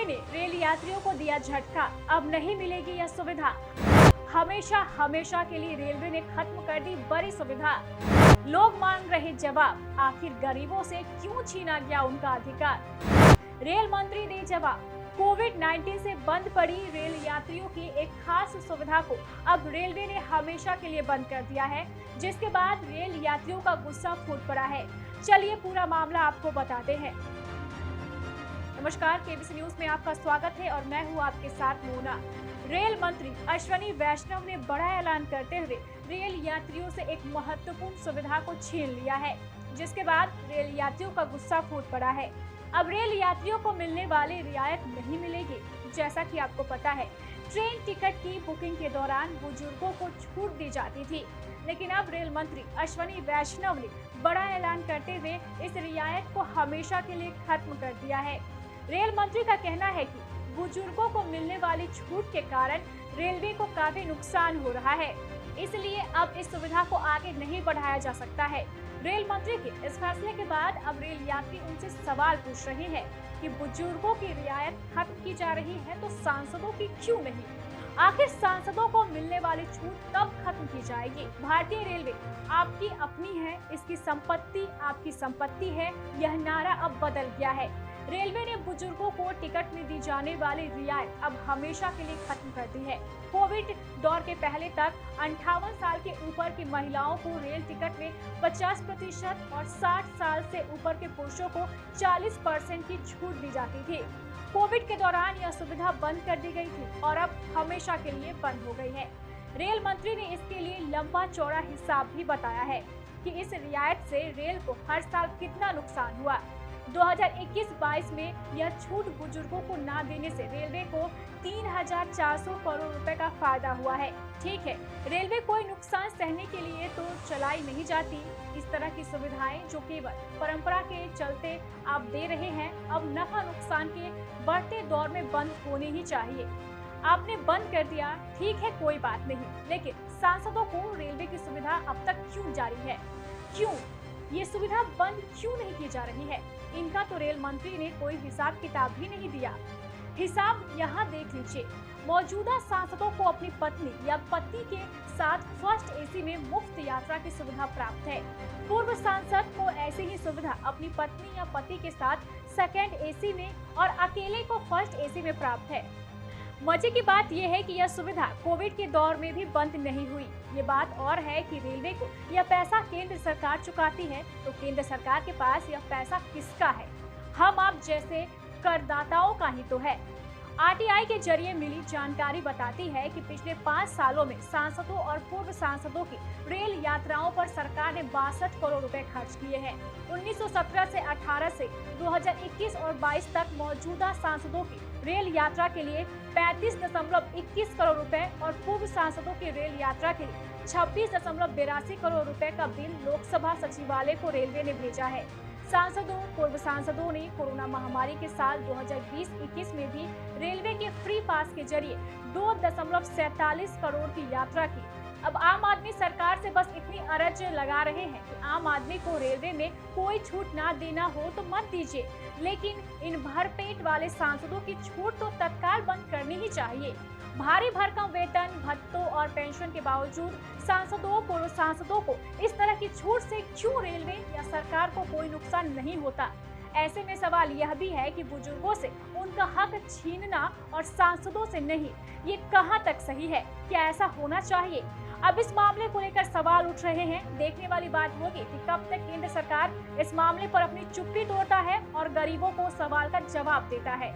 ने रेल यात्रियों को दिया झटका, अब नहीं मिलेगी यह सुविधा। हमेशा हमेशा के लिए रेलवे ने खत्म कर दी बड़ी सुविधा। लोग मांग रहे जवाब, आखिर गरीबों से क्यों छीना गया उनका अधिकार। रेल मंत्री दे जवाब, कोविड-19 से बंद पड़ी रेल यात्रियों की एक खास सुविधा को अब रेलवे ने हमेशा के लिए बंद कर दिया है, जिसके बाद रेल यात्रियों का गुस्सा फूट पड़ा है। चलिए पूरा मामला आपको बताते हैं। नमस्कार, केबीसी न्यूज में आपका स्वागत है और मैं हूं आपके साथ मोना। रेल मंत्री अश्विनी वैष्णव ने बड़ा ऐलान करते हुए रेल यात्रियों से एक महत्वपूर्ण सुविधा को छीन लिया है, जिसके बाद रेल यात्रियों का गुस्सा फूट पड़ा है। अब रेल यात्रियों को मिलने वाली रियायत नहीं मिलेगी। जैसा कि आपको पता है, ट्रेन टिकट की बुकिंग के दौरान बुजुर्गों को छूट दी जाती थी, लेकिन अब रेल मंत्री अश्विनी वैष्णव ने बड़ा ऐलान करते हुए इस रियायत को हमेशा के लिए खत्म कर दिया है। रेल मंत्री का कहना है कि बुजुर्गों को मिलने वाली छूट के कारण रेलवे को काफी नुकसान हो रहा है, इसलिए अब इस सुविधा को आगे नहीं बढ़ाया जा सकता है। रेल मंत्री के इस फैसले के बाद अब रेल यात्री उनसे सवाल पूछ रहे हैं कि बुजुर्गों की रियायत खत्म की जा रही है तो सांसदों की क्यों नहीं। आखिर सांसदों को मिलने वाली छूट कब खत्म की जाएगी। भारतीय रेलवे आपकी अपनी है, इसकी संपत्ति आपकी संपत्ति है, यह नारा अब बदल गया है। रेलवे ने बुजुर्गों को टिकट में दी जाने वाली रियायत अब हमेशा के लिए खत्म कर दी है। कोविड दौर के पहले तक 58 साल के ऊपर की महिलाओं को रेल टिकट में 50% और 60 साल से ऊपर के पुरुषों को 40% की छूट दी जाती थी। कोविड के दौरान यह सुविधा बंद कर दी गई थी और अब हमेशा के लिए बंद हो गई है। रेल मंत्री ने इसके लिए लंबा चौड़ा हिसाब भी बताया है कि इस रियायत से रेल को हर साल कितना नुकसान हुआ। 2021-22 में यह छूट बुजुर्गों को ना देने से रेलवे को 3,400 करोड़ रुपए का फायदा हुआ है। ठीक है, रेलवे कोई नुकसान सहने के लिए तो चलाई नहीं जाती। इस तरह की सुविधाएं जो केवल परंपरा के चलते आप दे रहे हैं, अब नफा नुकसान के बढ़ते दौर में बंद होने ही चाहिए। आपने बंद कर दिया, ठीक है, कोई बात नहीं, लेकिन सांसदों को रेलवे की सुविधा अब तक क्यों जारी है? क्यों ये सुविधा बंद क्यों नहीं की जा रही है? इनका तो रेल मंत्री ने कोई हिसाब किताब भी नहीं दिया। हिसाब यहाँ देख लीजिए। मौजूदा सांसदों को अपनी पत्नी या पति के साथ फर्स्ट एसी में मुफ्त यात्रा की सुविधा प्राप्त है। पूर्व सांसद को ऐसी ही सुविधा अपनी पत्नी या पति के साथ सेकंड एसी में और अकेले को फर्स्ट एसी में प्राप्त है। मजे की बात यह है कि यह सुविधा कोविड के दौर में भी बंद नहीं हुई। ये बात और है कि रेलवे को यह पैसा केंद्र सरकार चुकाती है, तो केंद्र सरकार के पास यह पैसा किसका है? हम आप जैसे करदाताओं का ही तो है। आरटीआई के जरिए मिली जानकारी बताती है कि पिछले 5 सालों में सांसदों और पूर्व सांसदों की रेल यात्राओं पर सरकार ने 62 करोड़ रुपए खर्च किए हैं। 1917 से 18 से 2021 और 22 तक मौजूदा सांसदों की रेल यात्रा के लिए 35.21 करोड़ रुपए और पूर्व सांसदों की रेल यात्रा के लिए 26.82 करोड़ रुपए का बिल लोकसभा सचिवालय को रेलवे ने भेजा है। सांसदों पूर्व सांसदों ने कोरोना महामारी के साल 2020-21 में भी रेलवे के फ्री पास के जरिए 2.47 करोड़ की यात्रा की। अब आम आदमी सरकार से बस इतनी अरज लगा रहे हैं कि आम आदमी को रेलवे में कोई छूट ना देना हो तो मत दीजिए, लेकिन इन भरपेट वाले सांसदों की छूट तो तत्काल बंद करनी ही चाहिए। भारी भरकम वेतन, भत्तों और पेंशन के बावजूद सांसदों पूर्व सांसदों को इस तरह की छूट से क्यों रेलवे या सरकार को कोई नुकसान नहीं होता? ऐसे में सवाल यह भी है कि बुजुर्गों से उनका हक छीनना और सांसदों से नहीं, ये कहां तक सही है? क्या ऐसा होना चाहिए? अब इस मामले को लेकर सवाल उठ रहे हैं। देखने वाली बात होगी कि कब तक केंद्र सरकार इस मामले पर अपनी चुप्पी तोड़ता है और गरीबों को सवाल का जवाब देता है।